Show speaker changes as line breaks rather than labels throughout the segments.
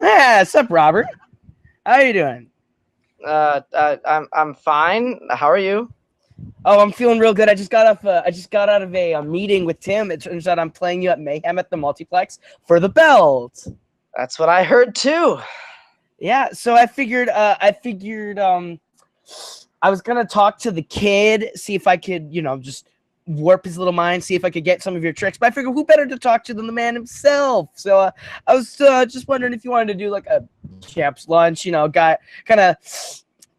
Yeah, what's up, Robert? How you doing?
I'm fine. How are you?
Oh, I'm feeling real good. I just got out of a meeting with Tim. It turns out I'm playing you at Mayhem at the Multiplex for the belt.
That's what I heard too.
Yeah, so I was gonna talk to the kid, see if I could, just warp his little mind, see if I could get some of your tricks. But I figured, who better to talk to than the man himself? So I was just wondering if you wanted to do like a champ's lunch, guy, kind of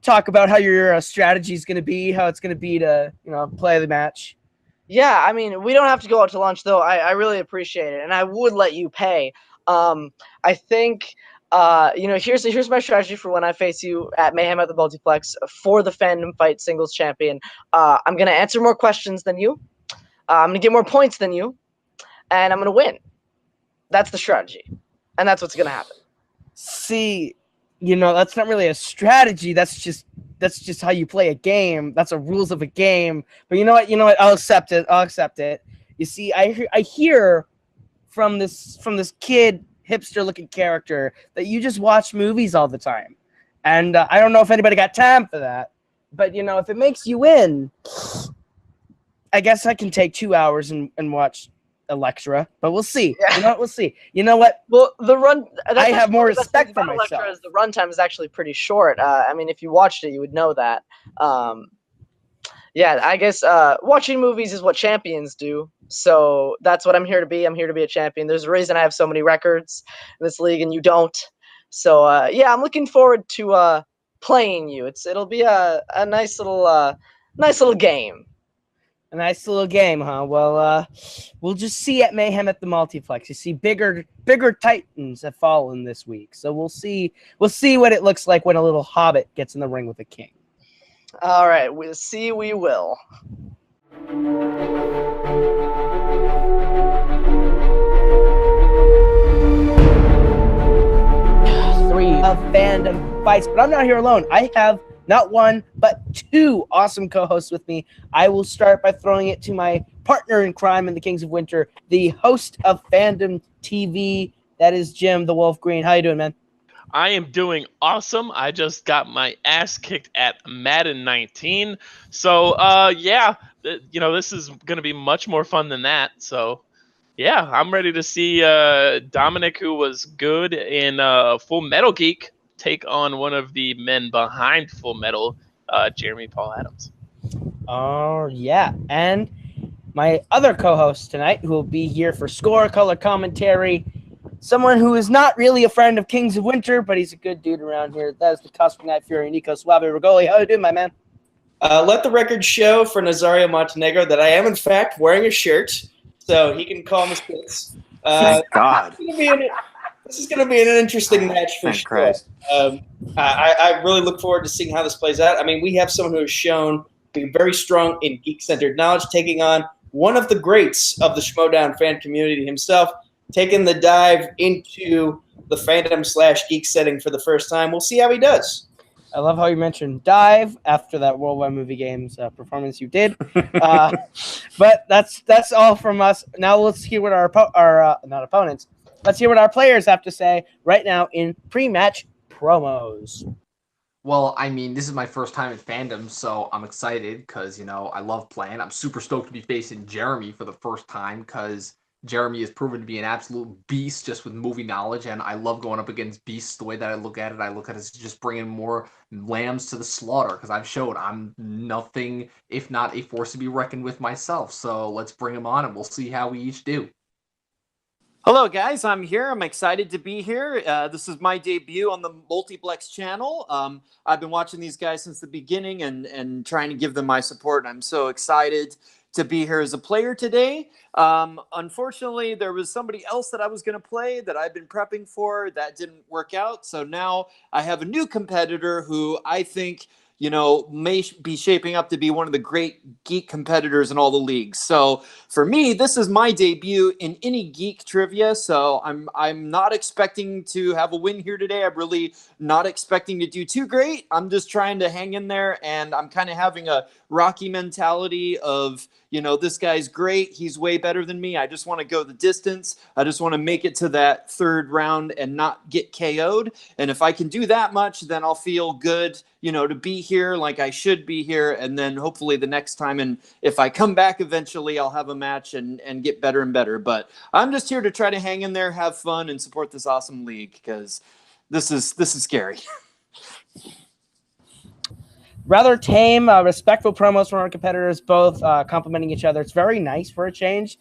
talk about how your strategy is gonna be, how it's gonna be to, play the match.
Yeah, I mean, we don't have to go out to lunch though. I really appreciate it, and I would let you pay. I think here's my strategy for when I face you at Mayhem at the Multiplex for the Fandom Fight Singles Champion. I'm gonna answer more questions than you. I'm gonna get more points than you, and I'm gonna win. That's the strategy, and that's what's gonna happen.
See, that's not really a strategy. That's just how you play a game. That's the rules of a game. But you know what? I'll accept it. You see, I hear from this kid, hipster looking character, that you just watch movies all the time, and I don't know if anybody got time for that. But if it makes you win, I guess I can take 2 hours and watch Electra, but we'll see.
Yeah.
We'll see. You know what?
Well, the run.
I have more respect for myself.
Electra is the runtime is actually pretty short. I mean, if you watched it, you would know that. Yeah, I guess watching movies is what champions do. So that's what I'm here to be. I'm here to be a champion. There's a reason I have so many records in this league, and you don't. So yeah, I'm looking forward to playing you. It'll be a nice little game.
A nice little game, huh? Well, we'll just see at Mayhem at the Multiplex. You see, bigger titans have fallen this week, so we'll see what it looks like when a little hobbit gets in the ring with a king.
All right, we'll see. We will.
3 of Fandom Fights, but I'm not here alone. I have not one, but 2 awesome co-hosts with me. I will start by throwing it to my partner in crime in the Kings of Winter, the host of Fandom TV. That is Jim, the Wolf Green. How you doing, man?
I am doing awesome. I just got my ass kicked at Madden 19. So, this is going to be much more fun than that. So, yeah, I'm ready to see Dominic, who was good in Full Metal Geek, take on one of the men behind Full Metal, Jeremy Paul Adams.
Oh, yeah. And my other co-host tonight, who will be here for score, color commentary, someone who is not really a friend of Kings of Winter, but he's a good dude around here. That is the Cosmic Night Fury, Nico, Suave, Regoli. How you doing, my man?
Let the record show for Nazario Montenegro that I am, in fact, wearing a shirt, so he can call me Spitz.
Thank God.
This is going to be an interesting match for sure. I really look forward to seeing how this plays out. I mean, we have someone who has shown to be very strong in geek-centered knowledge, taking on one of the greats of the Schmoedown fan community himself, taking the dive into the fandom/geek setting for the first time. We'll see how he does.
I love how you mentioned dive after that Worldwide Movie Games performance you did. But that's all from us. Now let's hear what not opponents. Let's hear what our players have to say right now in pre-match promos.
Well, I mean, this is my first time in Fandom, so I'm excited because, I love playing. I'm super stoked to be facing Jeremy for the first time because Jeremy has proven to be an absolute beast just with movie knowledge, and I love going up against beasts. The way that I look at it as just bringing more lambs to the slaughter because I've showed I'm nothing if not a force to be reckoned with myself. So let's bring him on, and we'll see how we each do.
Hello, guys. I'm here. I'm excited to be here. This is my debut on the Multiplex channel. I've been watching these guys since the beginning and trying to give them my support. I'm so excited to be here as a player today. Unfortunately, there was somebody else that I was going to play that I've been prepping for that didn't work out. So now I have a new competitor who I think may be shaping up to be one of the great geek competitors in all the leagues. So for me, this is my debut in any geek trivia. So I'm not expecting to have a win here today. I'm really not expecting to do too great. I'm just trying to hang in there, and I'm kind of having a Rocky mentality of, this guy's great. He's way better than me. I just want to go the distance. I just want to make it to that third round and not get KO'd. And if I can do that much, then I'll feel good, to be here like I should be here. And then hopefully the next time, and if I come back eventually, I'll have a match and get better and better. But I'm just here to try to hang in there, have fun, and support this awesome league, because this is scary.
Rather tame, respectful promos from our competitors, both complimenting each other. It's very nice for a change,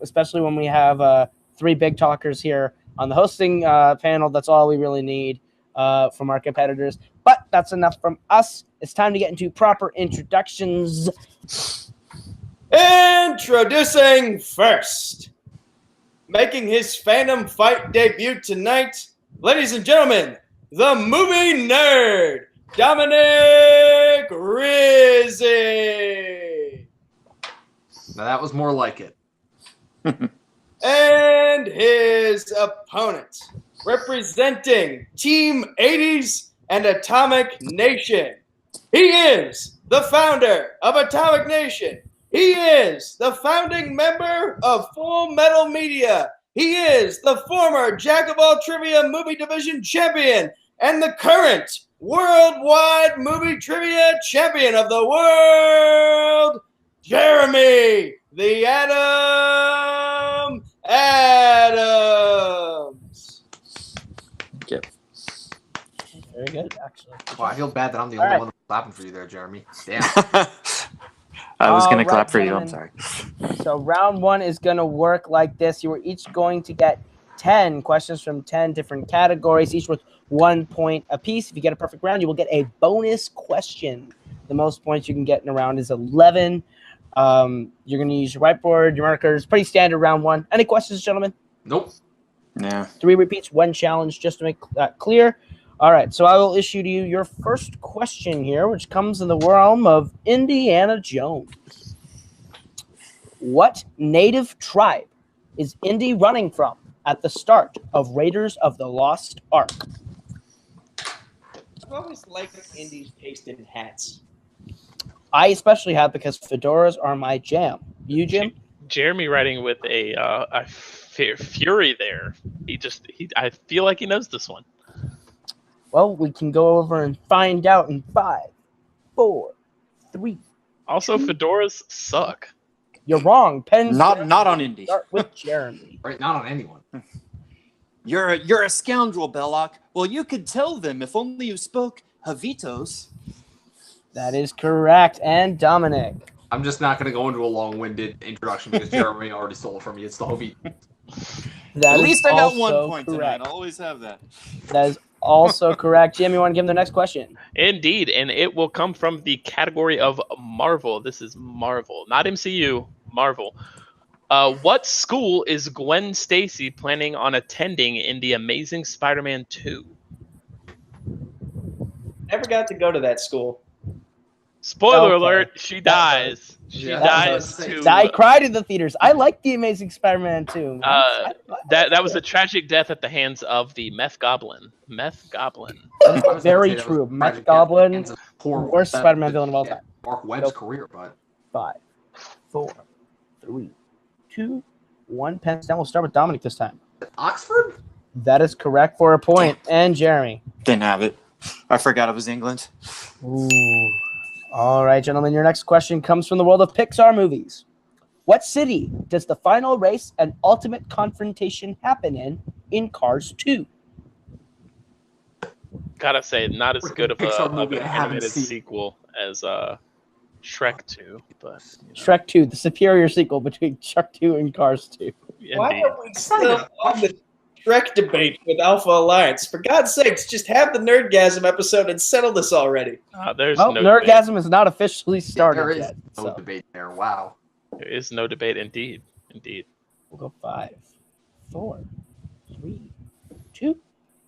especially when we have 3 big talkers here on the hosting panel. That's all we really need from our competitors. But that's enough from us. It's time to get into proper introductions.
Introducing first, making his Fandom Fight debut tonight, ladies and gentlemen, the movie nerd, Dominic Rizzi.
Now that was more like it.
And his opponent, representing Team 80s and Atomic Nation. He is the founder of Atomic Nation. He is the founding member of Full Metal Media. He is the former Jack of All Trivia Movie Division champion and the current worldwide movie trivia champion of the world, Jeremy the Atom Adams.
Yep.
Very good, actually.
Wow, I feel bad that I'm the only one clapping for you there, Jeremy. Damn.
I was going to clap for
gentlemen.
you. I'm sorry.
So round 1 is going to work like this. You are each going to get 10 questions from 10 different categories, each with 1 point apiece. If you get a perfect round, you will get a bonus question. The most points you can get in a round is 11. You're going to use your whiteboard, your markers. Pretty standard round 1. Any questions, gentlemen?
Nope.
Yeah.
3 repeats, 1 challenge, just to make that clear. All right, so I will issue to you your first question here, which comes in the realm of Indiana Jones. What native tribe is Indy running from at the start of Raiders of the Lost Ark?
I've always liked Indy's taste in hats.
I especially have, because fedoras are my jam. You, Jim?
Jeremy writing with a fury there. I feel like he knows this one.
Well, we can go over and find out in 5, 4, 3.
Also, fedoras suck.
You're wrong. Pens
Not on Indy.
start with Jeremy.
Right, not on anyone.
You're a scoundrel, Belloc. Well, you could tell them if only you spoke Havitos.
That is correct. And Dominic.
I'm just not going to go into a long-winded introduction because Jeremy already stole it from me. It's the Hovey.
At least I got 1
also
point
correct.
tonight. I'll always have that.
That is also correct. Jim, you want to give him the next question?
Indeed, and it will come from the category of Marvel. This is Marvel, not MCU, Marvel. What school is Gwen Stacy planning on attending in The Amazing Spider-Man 2?
Never got to go to that school.
Spoiler
Okay.
alert, she dies. She
Yeah,
dies
that's
to...
I cried in the theaters. I like The Amazing Spider-Man 2.
That was a tragic death at the hands of the Meth Goblin. Meth Goblin.
Very true. Meth Goblin, worst Spider-Man villain of all time.
Mark Webb's career, but
5, 4, 3, 2, 1. Pens down. We'll start with Dominic this time.
Oxford?
That is correct for a point. And Jeremy.
Didn't have it. I forgot it was England.
Ooh. All right, gentlemen. Your next question comes from the world of Pixar movies. What city does the final race and ultimate confrontation happen in Cars 2?
Gotta say, not as good of
Pixar
an
movie I haven't
animated
seen.
sequel as Shrek 2, but
Shrek 2, the superior sequel between Shrek 2 and Cars 2.
Why
indeed.
are we still on the Shrek debate with Alpha Alliance? For God's sakes, just have the Nerdgasm episode and settle this already.
There's
Well,
no debate.
Nerdgasm is not officially started
There is
yet.
no
So
debate there. Wow.
There is no debate, indeed.
we'll go 5, 4, 3, 2,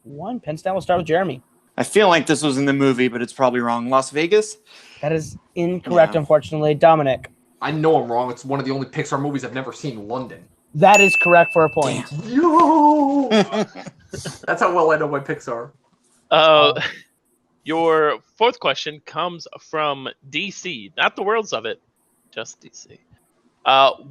1. Pens down. We'll start with Jeremy.
I feel like this was in the movie, but it's probably wrong. Las Vegas?
That is incorrect,
Yeah.
unfortunately. Dominic.
I know I'm wrong. It's one of the only Pixar movies I've never seen. London.
That is correct for a point.
Yo! That's how well I know my Pixar.
Your fourth question comes from DC, not the worlds of it, just DC.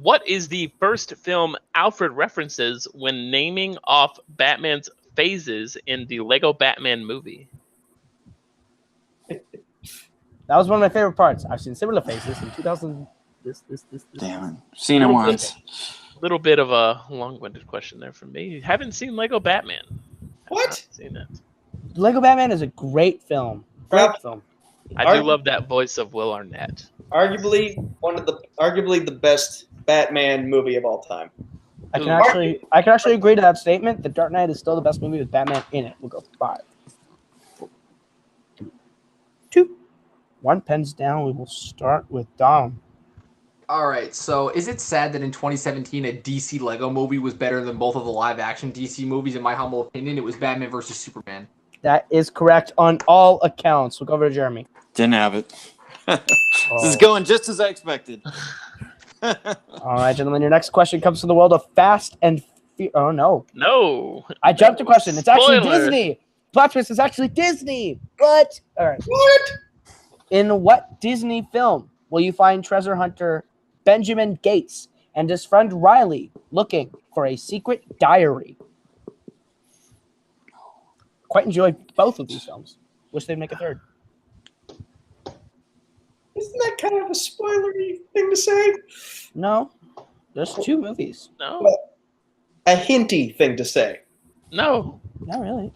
What is the first film Alfred references when naming off Batman's phases in the Lego Batman movie?
That was one of my favorite parts. I've seen similar faces in 2000. This.
Damn it. Seen it once.
Little bit of a long-winded question there from me. Haven't seen Lego Batman.
What?
Not seen it.
Lego Batman is a great film. Great film.
I do love that voice of Will Arnett.
Arguably the best Batman movie of all time.
I can actually agree to that statement. The Dark Knight is still the best movie with Batman in it. We'll go 5, 4, 3, 2, 1. Pens down. We will start with Dom.
All right, so is it sad that in 2017 a DC Lego movie was better than both of the live-action DC movies? In my humble opinion, it was Batman versus Superman.
That is correct on all accounts. We'll go over to Jeremy.
Didn't have it. This is going just as I expected.
All right, gentlemen. Your next question comes from the world of Fast and Oh, no.
No.
I jumped a question. It's actually
Spoiler.
Disney. Plot twist is actually Disney. What? All right.
What?
In what Disney film will you find treasure hunter Benjamin Gates and his friend Riley looking for a secret diary? Quite enjoyed both of these films. Wish they'd make a third.
Isn't that kind of a spoilery thing to say?
No, there's 2 movies.
No.
Well, a hinty thing to say.
No.
Not really.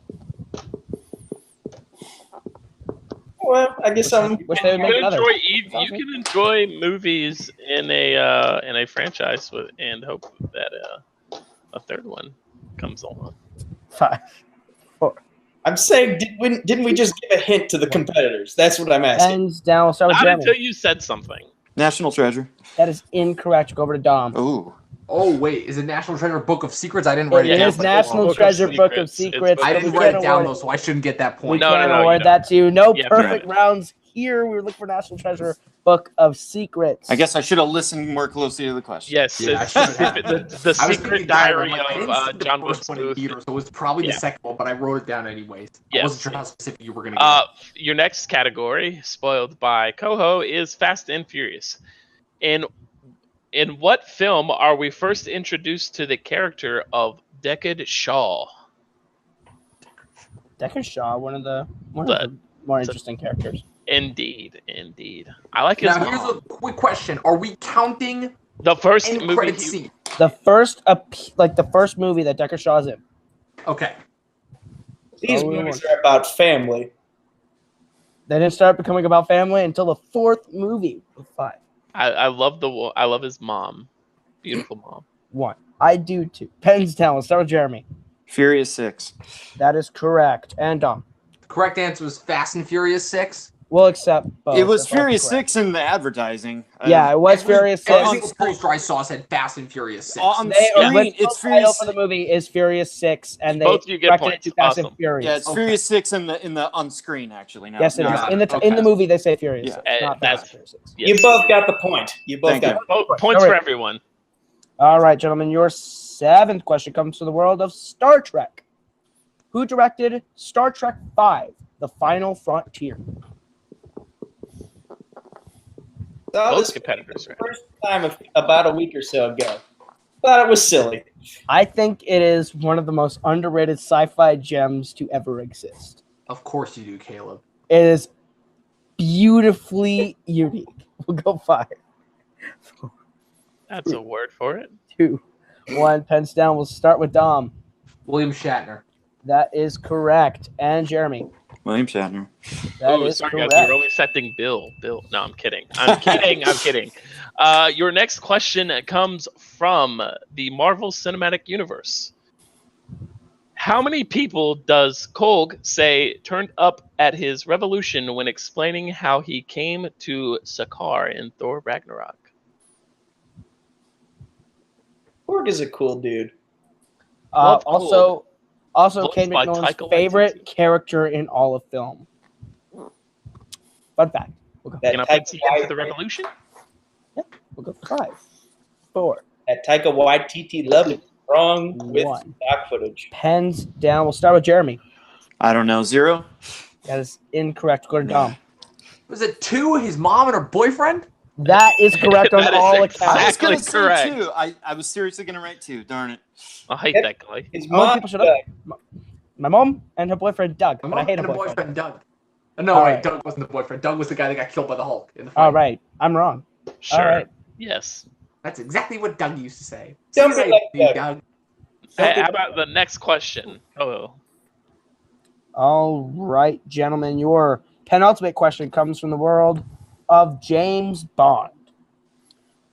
Well, I guess
Wish they would make another.
You can enjoy movies in a franchise and hope that a third one comes along.
5, 4.
I'm saying, didn't we just give a hint to the competitors? That's what I'm asking.
Hands down. We'll start with
Not
Jeremy.
until you said something.
National Treasure.
That is incorrect. Go over to Dom.
Ooh.
Oh, wait, is it National Treasure Book of Secrets? I didn't write it
It
down.
is National
Book of
Treasure Book of
Secrets.
Secrets.
I
but
didn't
we
write
can't
it down,
award-
though, so I shouldn't get that
We
point.
No,
can't
no,
award
you
that to you. No
Yeah,
perfect
right.
rounds here. We were looking for National Treasure Book of Secrets.
I guess I should have listened more closely to the question.
Yes,
Yeah,
it's
I should've had
the
I was
secret
thinking that,
diary
I'm like, I didn't see
of
the
John
first one in
Booth.
theaters, so it was probably
Yeah.
the second one, but I wrote it down anyways. I
Yes.
wasn't sure how specific you were going to get.
Your next category, spoiled by Koho, is Fast and Furious. In what film are we first introduced to the character of Deckard Shaw?
Deckard Shaw, one of the more interesting characters.
Indeed. I like his
Now, here's
mom.
a quick question. Are we counting
The first
end
movie.
credit scene?
The first movie that Deckard Shaw's in.
Okay.
These movies are about family.
They didn't start becoming about family until the 4th movie with 5.
I love his mom. Beautiful mom.
1. I do too. Pens down. Let's start with Jeremy.
Furious 6.
That is correct. And Dom.
Correct answer was Fast and Furious 6.
We'll accept both.
It was
if both
Furious
correct.
6 in the advertising.
Yeah, it was Furious 6.
Every single poster I saw said Fast and Furious 6.
On
The
screen,
original
it's
title
Furious.
for the movie is Furious 6, and they
Both of you get
corrected it
points.
to Fast and
Awesome.
Furious.
Yeah, it's
Okay.
Furious 6 in the on screen actually. Now.
Yes, it is.
Not-
In the
Okay.
movie, they say Furious
Yeah.
6, not
That's-
Fast and Furious 6.
Yes.
You both got the point. You both
Thank
got
you.
Points
All
for
right.
everyone.
All right, gentlemen, your 7th question comes from the world of Star Trek. Who directed Star Trek V, The Final Frontier?
Saw
Both
this
competitors,
the
right?
first time about a week or so ago. Thought it was silly.
I think it is one of the most underrated sci-fi gems to ever exist.
Of course you do, Caleb.
It is beautifully unique. We'll go 5,
That's a word for it.
2, 1. Pens down. We'll start with Dom.
William Shatner.
That is correct. And Jeremy.
William Shatner.
That
Ooh,
is
sorry
correct.
guys, we're only accepting Bill. No, I'm kidding. I'm kidding. Your next question comes from the Marvel Cinematic Universe. How many people does Kolg say turned up at his revolution when explaining how he came to Sakaar in Thor Ragnarok?
Korg is a cool dude.
Love Kolg.
Also, Also,
Voiced
Kane
by
McMillan's
Taika
favorite
Waititi.
character in all of film. Fun fact. We'll go.
Can I put the end to the revolution?
We'll go 5, 4,
That Taika Waititi love is strong with
1.
stock footage.
Pens down. We'll start with Jeremy.
I don't know. 0.
That is incorrect. Go to Dom.
Was it 2? His mom and her boyfriend?
That is correct on
That is
all
exactly
accounts.
I was gonna say
correct.
2. I was seriously gonna write 2. Darn it.
I hate that guy.
His
Oh,
mom,
people shut up. My mom and her boyfriend Doug,
My
but I
mom
hate
and
her
her
boyfriend.
boyfriend Doug. No,
All
wait,
right.
Doug wasn't the boyfriend. Doug was the guy that got killed by the Hulk in the fight.
All right, I'm wrong.
Sure.
All right.
Yes.
That's exactly what Doug used to say.
Don't be
Say
like
me,
Doug.
Doug.
Hey, how about the next question? Oh,
All right, gentlemen, your penultimate question comes from the world of James Bond.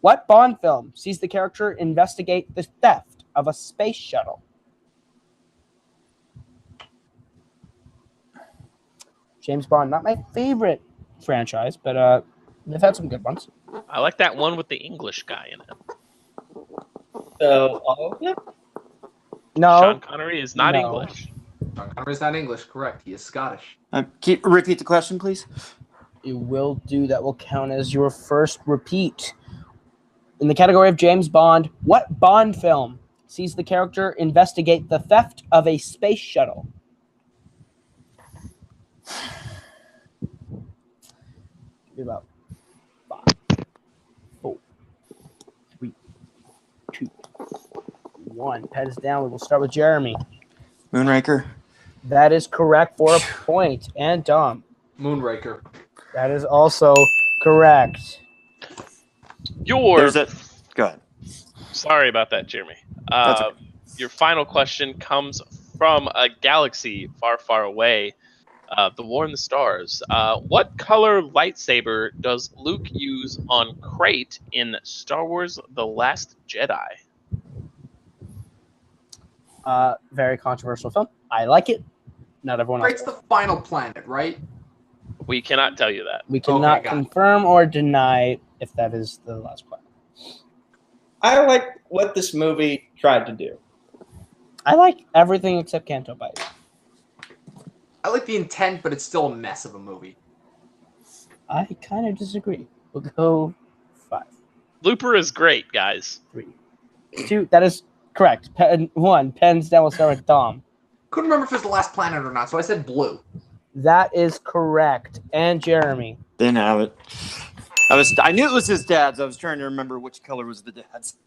What Bond film sees the character investigate the theft of a space shuttle? James Bond, not my favorite franchise, but they've had some good ones.
I like that one with the English guy in it.
so all of them?
No,
Sean Connery is not
No.
English.
Sean Connery's not English, correct. He is Scottish.
Repeat the question, please.
you will do. That will count as your first repeat. In the category of James Bond, what Bond film sees the character investigate the theft of a space shuttle? Give me about 5, 4, 3, 2, 1. Pens down. We will start with Jeremy.
Moonraker.
That is correct for a point. And Dom.
Moonraker.
That is also correct.
Your
Go ahead.
sorry about that, Jeremy.
That's okay.
Your final question comes from a galaxy far, far away. The War in the Stars. What color lightsaber does Luke use on Crate in Star Wars: The Last Jedi?
Very controversial film. I like it. Not everyone else.
Crate's the final planet, right?
We cannot tell you that.
We cannot
Okay, got it.
confirm or deny if that is the last plan.
I like what this movie tried to do.
I like everything except Canto Bight.
I like the intent, but it's still a mess of a movie.
I kind of disagree. We'll go 5,
Looper is great, guys.
3, 2. That is correct. 1. Pens down. We'll start with Dom.
Couldn't remember if it was the last planet or not, so I said blue.
That is correct. And Jeremy.
Didn't have it. I knew it was his dad's. I was trying to remember which color was the dad's.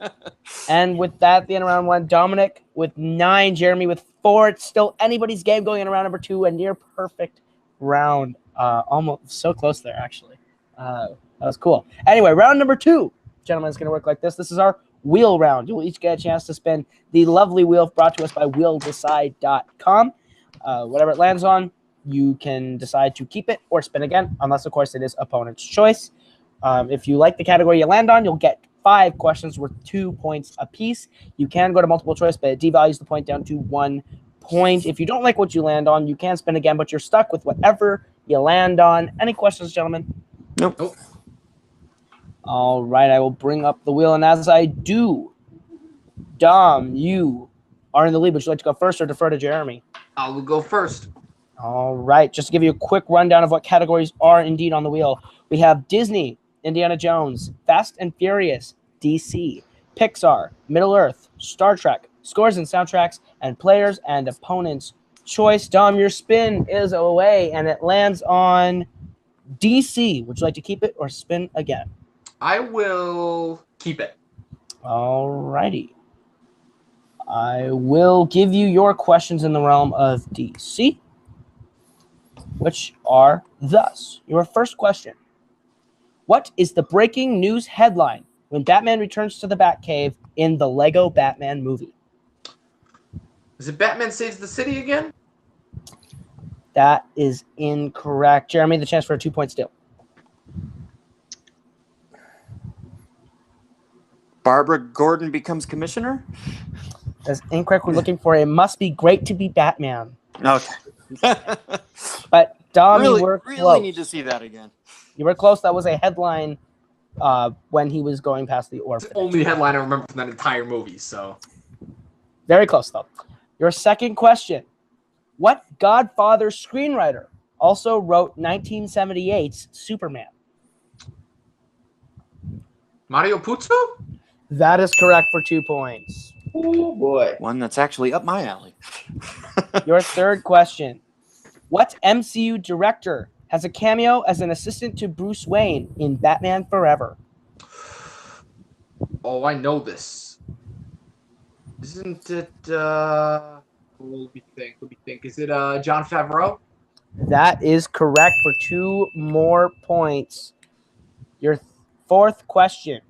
And with that, the end of round 1, Dominic with 9, Jeremy with 4. It's still anybody's game going in round number 2, a near perfect round. Almost so close there, actually. That was cool. Anyway, round number 2, gentlemen, is going to work like this. This is our wheel round. You will each get a chance to spin the lovely wheel brought to us by wheeldecide.com. Whatever it lands on, you can decide to keep it or spin again, unless, of course, it is opponent's choice. If you like the category you land on, you'll get 5 questions worth 2 points apiece. You can go to multiple choice, but it devalues the point down to 1 point. If you don't like what you land on, you can spin again, but you're stuck with whatever you land on. Any questions, gentlemen?
Nope.
All right, I will bring up the wheel, and as I do, Dom, you are in the lead. Would you like to go first or defer to Jeremy?
I will go first.
All right, just to give you a quick rundown of what categories are indeed on the wheel. We have Disney, Indiana Jones, Fast and Furious, DC, Pixar, Middle-earth, Star Trek, scores and soundtracks, and players and opponents' choice. Dom, your spin is away, and it lands on DC. Would you like to keep it or spin again?
I will keep it.
All righty. I will give you your questions in the realm of DC, which are thus. Your first question. What is the breaking news headline when Batman returns to the Batcave in the Lego Batman movie?
Is it Batman Saves the City again?
That is incorrect. Jeremy, the chance for a 2-point steal.
Barbara Gordon becomes commissioner?
That's incorrect. We're looking for It Must Be Great to Be Batman.
Okay.
But Dom,
really,
you were
really
close.
need to see that again.
You were close. That was a headline when he was going past the
It's
orphanage.
the only headline I remember from that entire movie, so.
Very close, though. Your second question. What Godfather screenwriter also wrote 1978's Superman?
Mario Puzo?
That is correct for 2 points.
Oh boy.
One that's actually up my alley.
Your third question. What MCU director has a cameo as an assistant to Bruce Wayne in Batman Forever?
Oh, I know this. Isn't it, let me think. Is it, Jon Favreau?
That is correct for 2 more points. Your fourth question.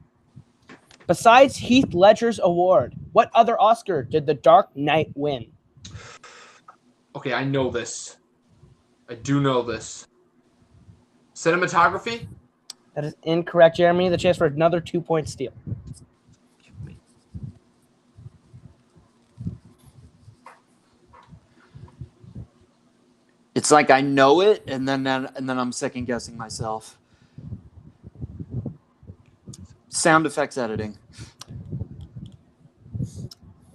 Besides Heath Ledger's award, what other Oscar did The Dark Knight win?
Okay, I know this. I do know this. Cinematography?
That is incorrect, Jeremy. The chance for another 2-point steal.
It's like I know it, and then I'm second guessing myself. Sound effects editing.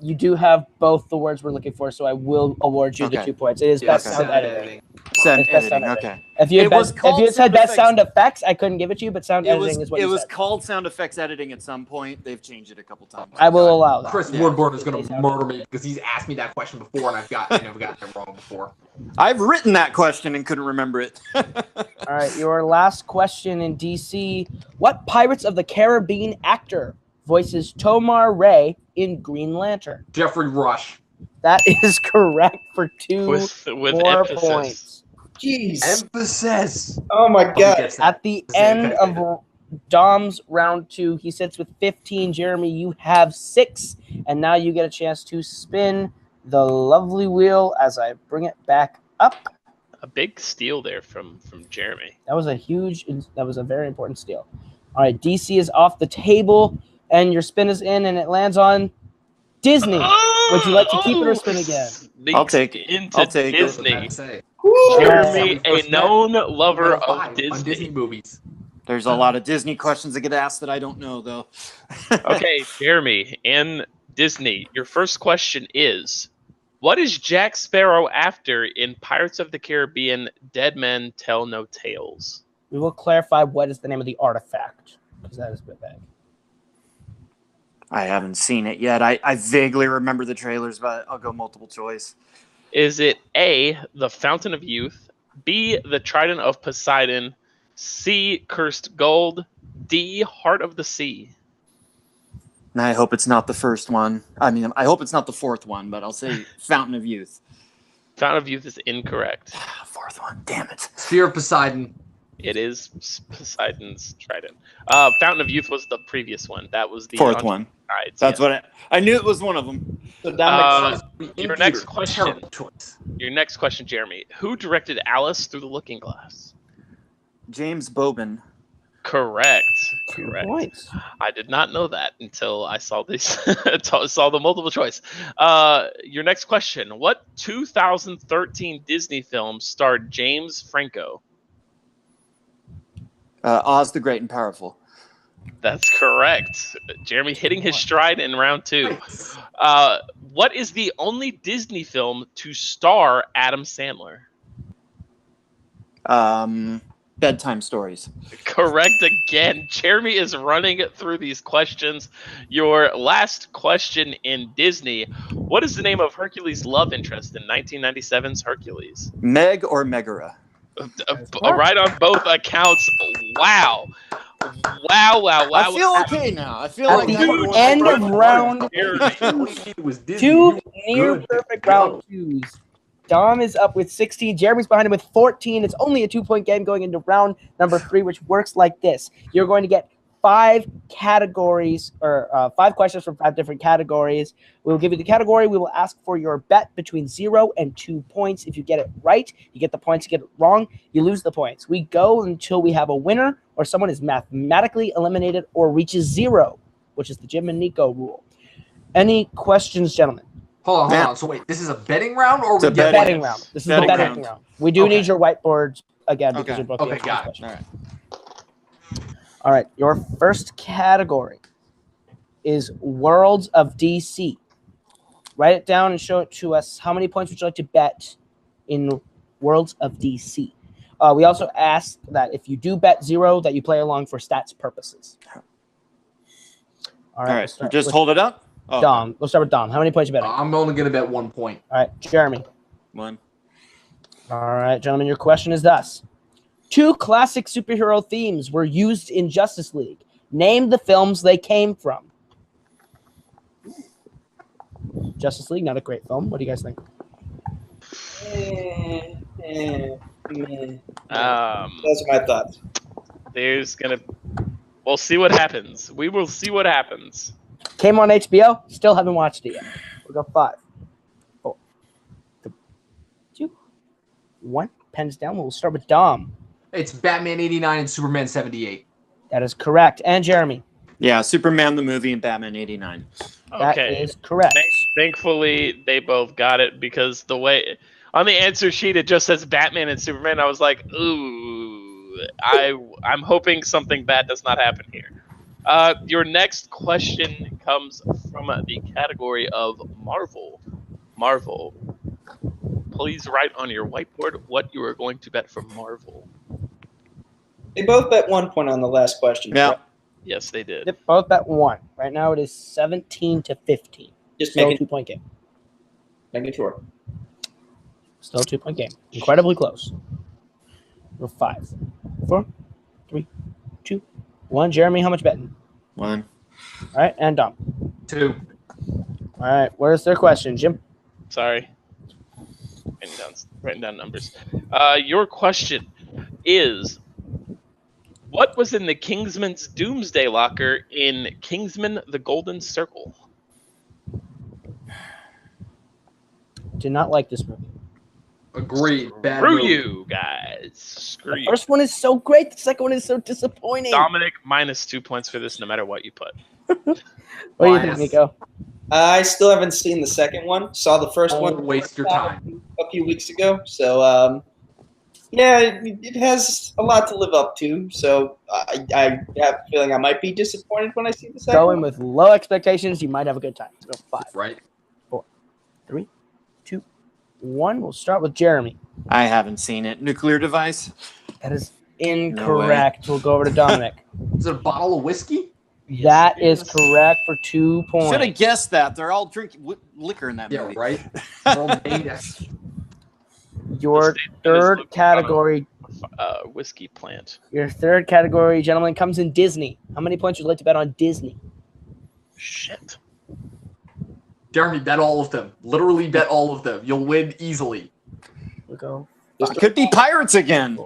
You do have both the words we're looking for, so I will award you the 2 points. It is best sound editing.
Sound
It's best
editing.
sound
Okay.
If you had said
sound
best
effects.
sound effects, I couldn't give it to you, but sound editing is what
It
you
was
said.
called sound effects editing at some point. They've changed it a couple times.
I will allow that.
Chris Woodburn is going to murder me because he's asked me that question before, and I've never gotten it wrong before.
I've written that question and couldn't remember it.
All right, your last question in DC. What Pirates of the Caribbean actor voices Tomar Ray in Green Lantern?
Jeffrey Rush.
That is correct for 2
with
more
emphasis.
points.
Jeez.
Emphasis.
Oh my god.
At the end of Dom's round 2, he sits with 15. Jeremy, you have 6, and now you get a chance to spin the lovely wheel as I bring it back up.
A big steal there from Jeremy.
That was a very important steal. All right, DC is off the table, and your spin is in, and it lands on Disney. Would you like to keep it or spin again?
I'll take it.
Into
I'll take it.
Disney.
Woo!
Jeremy, a known lover of
on
Disney.
Disney movies.
There's a lot of Disney questions that get asked that I don't know, though.
Okay, Jeremy and Disney, your first question is, what is Jack Sparrow after in Pirates of the Caribbean Dead Men Tell No Tales?
We will clarify what is the name of the artifact, because that is a bit vague.
I haven't seen it yet. I vaguely remember the trailers, but I'll go multiple choice.
Is it A, the Fountain of Youth, B, the Trident of Poseidon, C, Cursed Gold, D, Heart of the Sea?
And I hope it's not the first one. I mean, I hope it's not the fourth one, but I'll say Fountain of Youth.
Fountain of Youth is incorrect.
Fourth one, damn it.
Sphere of Poseidon.
It is Poseidon's Trident. Fountain of Youth was the previous one. That was the
Fourth one.
Tides,
That's
yeah.
what I knew it was one of them.
So Dominic,
Your next question.
Terrible choice.
Your next question, Jeremy. Who directed Alice Through the Looking Glass?
James Bobin.
Correct.
2
Correct.
points.
I did not know that until I saw this. saw the multiple choice. Your next question. What 2013 Disney film starred James Franco?
Oz the Great and Powerful.
That's correct. Jeremy hitting his stride in round 2. What is the only Disney film to star Adam Sandler?
Bedtime Stories.
Correct again. Jeremy is running through these questions. Your last question in Disney. What is the name of Hercules' love interest in 1997's Hercules?
Meg or Megara?
Right on both accounts. Wow. Wow.
I feel okay now. I feel
At
like
the
that
end of round
It was Disney.
2, near perfect round 2s. Dom is up with 16. Jeremy's behind him with 14. It's only a 2-point game going into round number 3, which works like this. You're going to get 5 categories, or 5 questions from 5 different categories. We'll give you the category. We will ask for your bet between 0 and 2 points. If you get it right, you get the points. You get it wrong, you lose the points. We go until we have a winner or someone is mathematically eliminated or reaches 0, which is the Jim and Nico rule. Any questions, gentlemen?
Hold on. So wait, this is a betting round or
It's a
we get
Betting round. This is the betting round. We do need your whiteboards again because you're both
Okay, got it.
questions.
All right.
All right, your first category is Worlds of DC. Write it down and show it to us. How many points would you like to bet in Worlds of DC? We also ask that if you do bet 0, that you play along for stats purposes.
All right. Just hold it up. Oh,
Dom. We'll start with Dom. How many points you betting?
I'm only going to bet 1 point.
All right, Jeremy.
1.
All right, gentlemen, your question is thus. 2 classic superhero themes were used in Justice League. Name the films they came from. Justice League, not a great film. What do you guys think?
Those are my thoughts.
We'll see what happens. We will see what happens.
Came on HBO. Still haven't watched it yet. We'll go 5, 4, 3, 2, 1. Pens down. We'll start with Dom.
It's Batman 89 and Superman 78.
That is correct. And Jeremy.
Yeah, Superman the movie and Batman 89.
That
Okay.
is correct.
Thankfully, they both got it because the way on the answer sheet it just says Batman and Superman. I was like, ooh, I'm hoping something bad does not happen here. Your next question comes from the category of Marvel. Marvel. Please write on your whiteboard what you are going to bet for Marvel.
They both bet 1 point on the last question.
Yeah.
correct?
Yes, they did.
Yep, both bet 1. Right now it is 17-15.
Just
Still a
making
2-point game.
sure.
Still a 2-point game. Incredibly close. We're 5, 4, 3, 2, 1. Jeremy, how much betting?
1.
All right, and Dom.
2.
All right, where's their question, Jim?
Sorry. Writing down numbers. Your question is, what was in the Kingsman's Doomsday Locker in Kingsman: The Golden Circle?
Did not like this movie.
Agreed. Bad
Screw
movie.
you guys. Screw
The
you.
first one is so great. The second one is so disappointing.
Dominic, minus 2 points for this no matter what you put.
What do you think,
Minus.
Nico?
I still haven't seen the second one. Saw the first
Don't
one
waste your time.
a few weeks ago. So, yeah, it has a lot to live up to. So I have a feeling I might be disappointed when I see the second
Going
one.
with low expectations, you might have a good time. So 5,
Right.
3, 2, 1. We'll start with Jeremy.
I haven't seen it. Nuclear device?
That is incorrect. We'll go over to Dominic.
Is it a bottle of whiskey?
That is correct for 2 points.
Should have guessed that. They're all drinking liquor in that
Yeah,
movie.
right. Well, yes.
Your
The statement is
third
looked
category.
Whiskey plant.
Your third category, gentlemen, comes in Disney. How many points would you like to bet on Disney?
Shit.
Jeremy, bet all of them. Literally bet all of them. You'll win easily.
We'll go.
Could be pirates again.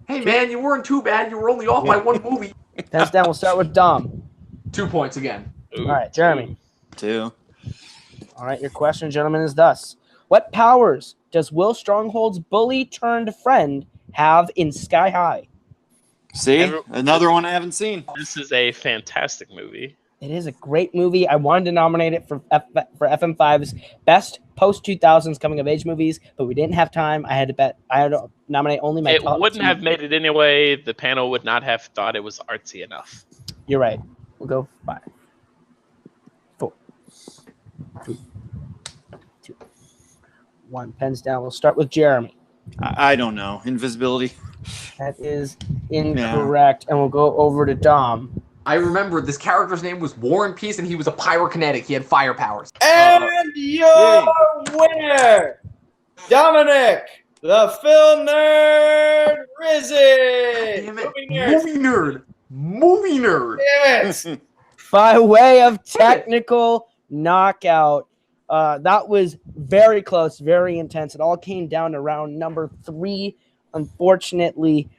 Hey, man, you weren't too bad. You were only off by 1 movie.
Hands down. We'll start with Dom.
2 points again.
Ooh,
All right, Jeremy.
2.
All right, your question, gentlemen, is thus. What powers does Will Stronghold's bully-turned-friend have in Sky High?
See? Another one I haven't seen.
This is a fantastic movie.
It is a great movie. I wanted to nominate it for FM5's best post-2000s coming-of-age movies, but we didn't have time. I had to nominate only my
It
top
wouldn't
2.
have made it anyway. The panel would not have thought it was artsy enough.
You're right. We'll go 5, 4, 3, 2, 1. Pens down. We'll start with Jeremy.
I don't know. Invisibility.
That is incorrect. And we'll go over to Dom.
I remember this character's name was War and Peace, and he was a pyrokinetic. He had fire powers.
And your winner, Dominic, the film nerd, Rizzi.
Damn it. Movie nerd.
Damn it.
By way of technical knockout. That was very close, very intense. It all came down to round number 3. Unfortunately,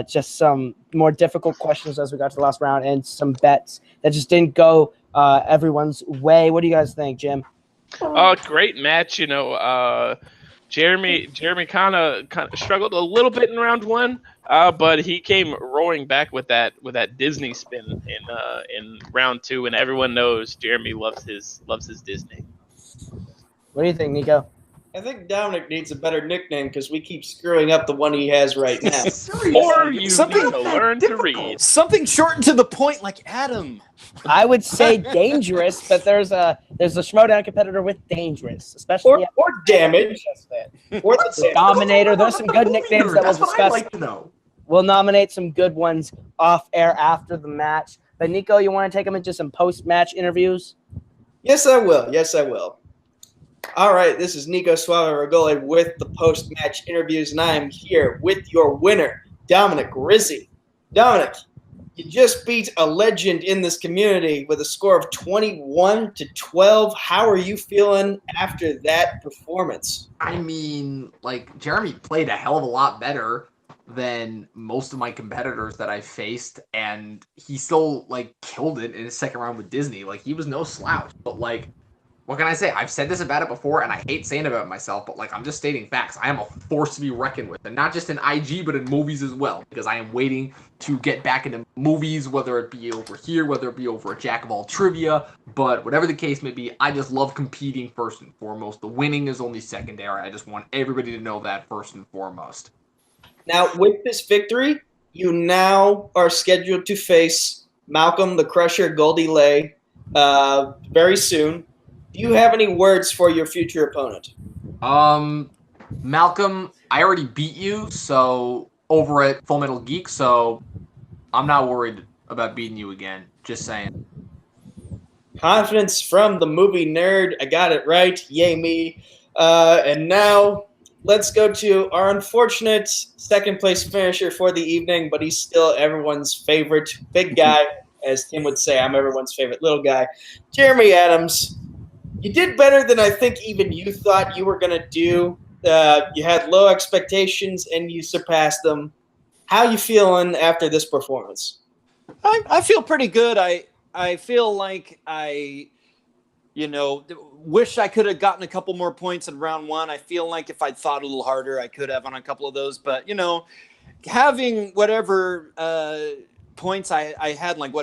just some more difficult questions as we got to the last round and some bets that just didn't go everyone's way. What do you guys think, Jim?
Great match. You know, Jeremy kind of struggled a little bit in round 1, but he came roaring back with that Disney spin in round 2, and everyone knows Jeremy loves his Disney.
What do you think, Nico?
I think Dominic needs a better nickname because we keep screwing up the one he has right now.
Or you need to learn to read.
Something short and to the point, like Adam.
I would say dangerous, but there's a Schmoedown competitor with dangerous, especially
Or damage. Or the
Dominator. There's some good nicknames that we'll
That's what I'd
discuss.
like to know.
We'll nominate some good ones off air after the match. But Nico, you want to take them into some post-match interviews?
Yes, I will. Yes, I will. All right, this is Nico Suave Regoli with the post-match interviews, and I am here with your winner, Dominic Rizzi. Dominic, you just beat a legend in this community with a score of 21-12. How are you feeling after that performance?
I mean, like, Jeremy played a hell of a lot better than most of my competitors that I faced, and he still, like, killed it in his second round with Disney. Like, he was no slouch, but, like, what can I say? I've said this about it before, and I hate saying it about myself, but, like, I'm just stating facts. I am a force to be reckoned with, and not just in IG, but in movies as well, because I am waiting to get back into movies, whether it be over here, whether it be over at Jack of All Trivia, but whatever the case may be, I just love competing first and foremost. The winning is only secondary. I just want everybody to know that first and foremost.
Now, with this victory, you now are scheduled to face Malcolm the Crusher Goldie Lay very soon. Do you have any words for your future opponent?
Malcolm, I already beat you, so over at Full Metal Geek, so I'm not worried about beating you again. Just saying.
Confidence from the movie nerd. I got it right. Yay me. And now let's go to our unfortunate second place finisher for the evening, but he's still everyone's favorite big guy. As Tim would say, I'm everyone's favorite little guy. Jeremy Adams. You did better than I think even you thought you were going to do. You had low expectations, and you surpassed them. How you feeling after this performance?
I feel pretty good. I feel like I wish I could have gotten a couple more points in round one. I feel like if I'd thought a little harder, I could have on a couple of those. But, having whatever points I had, like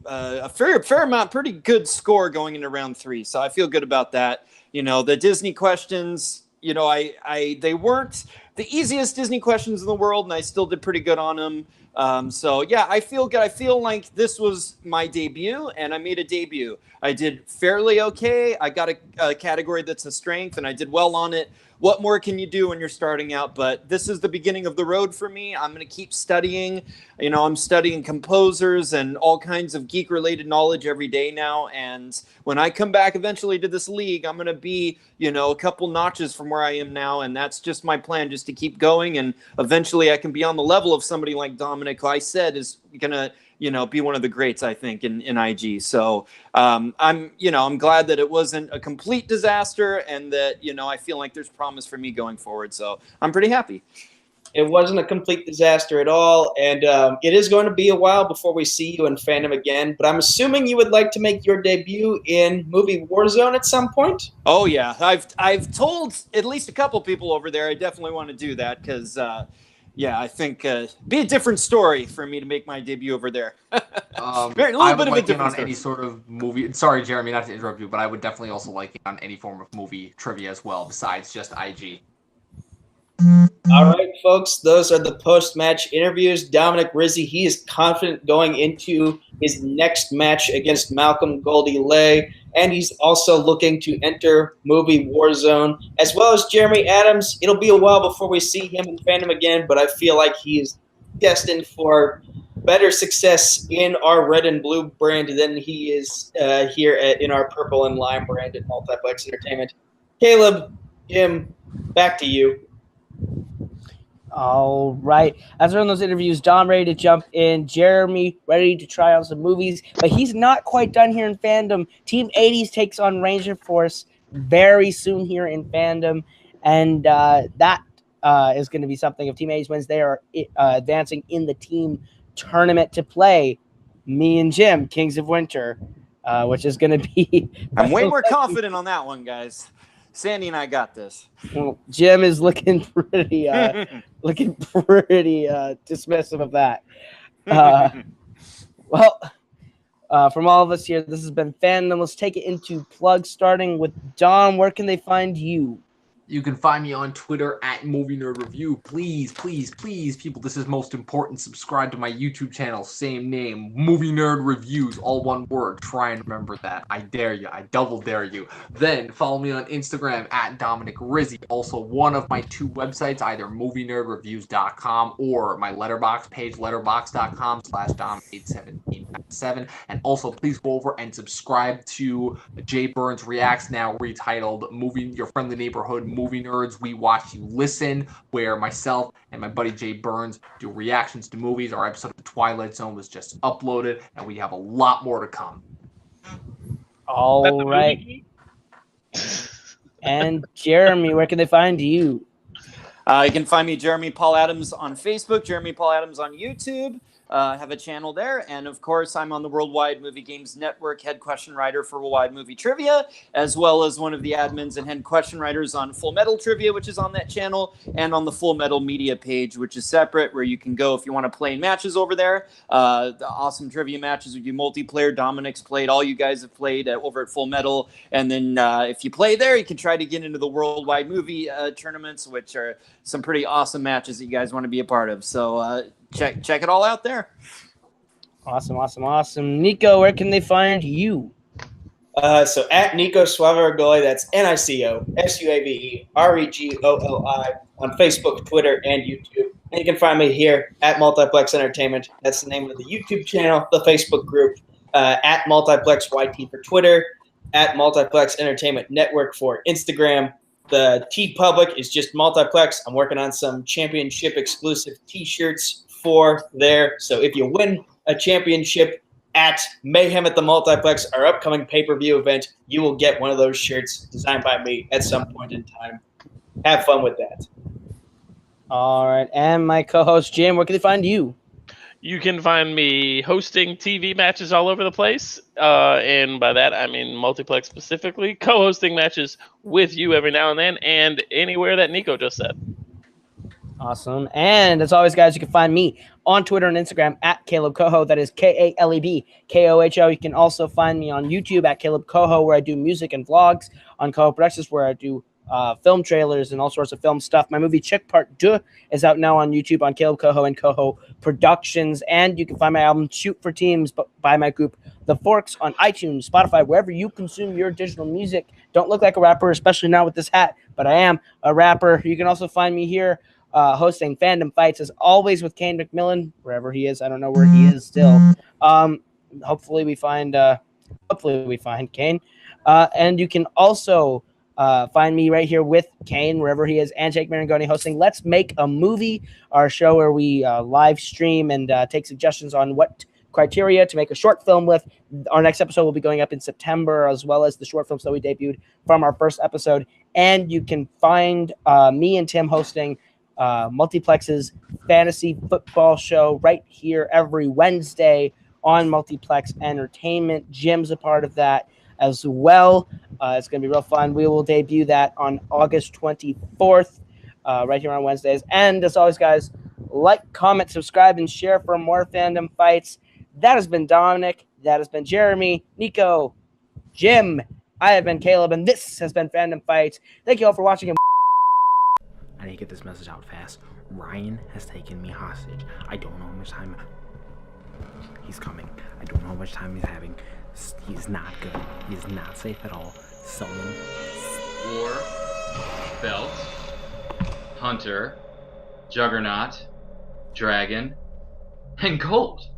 a fair amount, pretty good score going into round three. So I feel good about that. The Disney questions, they weren't the easiest Disney questions in the world, and I still did pretty good on them. So yeah, I feel good. I feel like this was my debut, and I made a debut. I did fairly okay. I got a category that's a strength, and I did well on it. What more can you do when you're starting out? But this is the beginning of the road for me. I'm going to keep studying. I'm studying composers and all kinds of geek-related knowledge every day now. And when I come back eventually to this league, I'm going to be, a couple notches from where I am now. And that's just my plan, just to keep going. And eventually I can be on the level of somebody like Dominic, who I said is going to, be one of the greats, I think, in IG. So I'm glad that it wasn't a complete disaster, and that, I feel like there's promise for me going forward. So I'm pretty happy.
It wasn't a complete disaster at all, and it is going to be a while before we see you in fandom again, but I'm assuming you would like to make your debut in movie Warzone at some point?
Oh, yeah. I've told at least a couple people over there I definitely want to do that, because yeah, I think be a different story for me to make my debut over there.
I would like it on any sort of movie. Sorry, Jeremy, not to interrupt you, but I would definitely also like it on any form of movie trivia as well, besides just IG.
All right, folks, those are the post-match interviews. Dominic Rizzi, he is confident going into his next match against Malcolm Goldie Lay, and he's also looking to enter movie Warzone, as well as Jeremy Adams. It'll be a while before we see him in fandom again, but I feel like he is destined for better success in our red and blue brand than he is here in our purple and lime brand at Multiplex Entertainment. Kaleb, Jim, back to you.
All right. As we're in those interviews, Dom ready to jump in, Jeremy ready to try on some movies, but he's not quite done here in fandom. Team 80s takes on Ranger Force very soon here in fandom, and that is going to be something. If Team 80s wins, they are advancing in the team tournament to play me and Jim, Kings of Winter, which is going to be...
I'm way more confident on that one, guys. Sandy and I got this.
Well, Jim is looking pretty dismissive of that. From all of us here, this has been Fandom. Let's take it into plugs, starting with Dom. Where can they find you?
You can find me on Twitter at Movie Nerd Review. Please, please, please, people, this is most important. Subscribe to my YouTube channel, same name, Movie Nerd Reviews, all one word. Try and remember that. I dare you. I double dare you. Then follow me on Instagram at Dominic Rizzi. Also, one of my 2 websites, either movienerdreviews.com or my letterbox page, letterbox.com/dom81797. And also, please go over and subscribe to Jay Burns Reacts, now retitled Your Friendly Neighborhood Movie Nerds. We watch, you listen, where myself and my buddy Jay Burns do reactions to movies. Our episode of The Twilight Zone was just uploaded, and we have a lot more to come.
All right. And Jeremy, where can they find you?
You can find me, Jeremy Paul Adams, on Facebook, Jeremy Paul Adams on YouTube. I have a channel there, and of course, I'm on the Worldwide Movie Games Network, head question writer for Worldwide Movie Trivia, as well as one of the admins and head question writers on Full Metal Trivia, which is on that channel, and on the Full Metal Media page, which is separate, where you can go if you want to play matches over there. The awesome trivia matches. We do multiplayer. Dominic's played. All you guys have played over at Full Metal, and then if you play there, you can try to get into the Worldwide Movie tournaments, which are some pretty awesome matches that you guys want to be a part of. So check it all out there.
Awesome. Nico, where can they find you?
So at Nico Suave Regoli, that's NicoSuaveRegoli on Facebook, Twitter, and YouTube. And you can find me here at Multiplex Entertainment. That's the name of the YouTube channel, the Facebook group, at Multiplex YT for Twitter, at Multiplex Entertainment Network for Instagram. The TeePublic is just Multiplex. I'm working on some championship exclusive T-shirts for there. So if you win a championship at Mayhem at the Multiplex, our upcoming pay-per-view event, you will get one of those shirts designed by me at some point in time. Have fun with that.
All right. And my co-host, Jim, where can they find you?
You can find me hosting TV matches all over the place. And by that, I mean Multiplex specifically, co-hosting matches with you every now and then, and anywhere that Nico just said.
Awesome. And as always, guys, you can find me on Twitter and Instagram at Kaleb Koho. That is Kaleb Koho. You can also find me on YouTube at Kaleb Koho, where I do music and vlogs, on Koho Productions, where I do film trailers and all sorts of film stuff. My movie Chick Part 2 is out now on YouTube on Kaleb Koho and Koho Productions. And you can find my album Shoot for Teams by my group The Forks on iTunes, Spotify, wherever you consume your digital music. Don't look like a rapper, especially now with this hat, but I am a rapper. You can also find me here hosting Fandom Fights, as always, with Kane McMillan, wherever he is. I don't know where he is still. Hopefully we find Kane. And you can also find me right here with Kane, wherever he is, and Jake Marangoni hosting Let's Make a Movie, our show where we live stream and take suggestions on what criteria to make a short film with. Our next episode will be going up in September, as well as the short films that we debuted from our first episode. And you can find me and Tim hosting Multiplex's fantasy football show right here every Wednesday on Multiplex Entertainment. Jim's a part of that as well. It's going to be real fun. We will debut that on August 24th, right here on Wednesdays. And as always, guys, like, comment, subscribe, and share for more Fandom Fights. That has been Dominic. That has been Jeremy, Nico, Jim. I have been Kaleb, and this has been Fandom Fights. Thank you all for watching.
I need to get this message out fast. Ryan has taken me hostage. I don't know how much time he's coming. I don't know how much time he's having. He's not good. He's not safe at all. Someone.
War, Belt, Hunter, Juggernaut, Dragon, and Colt.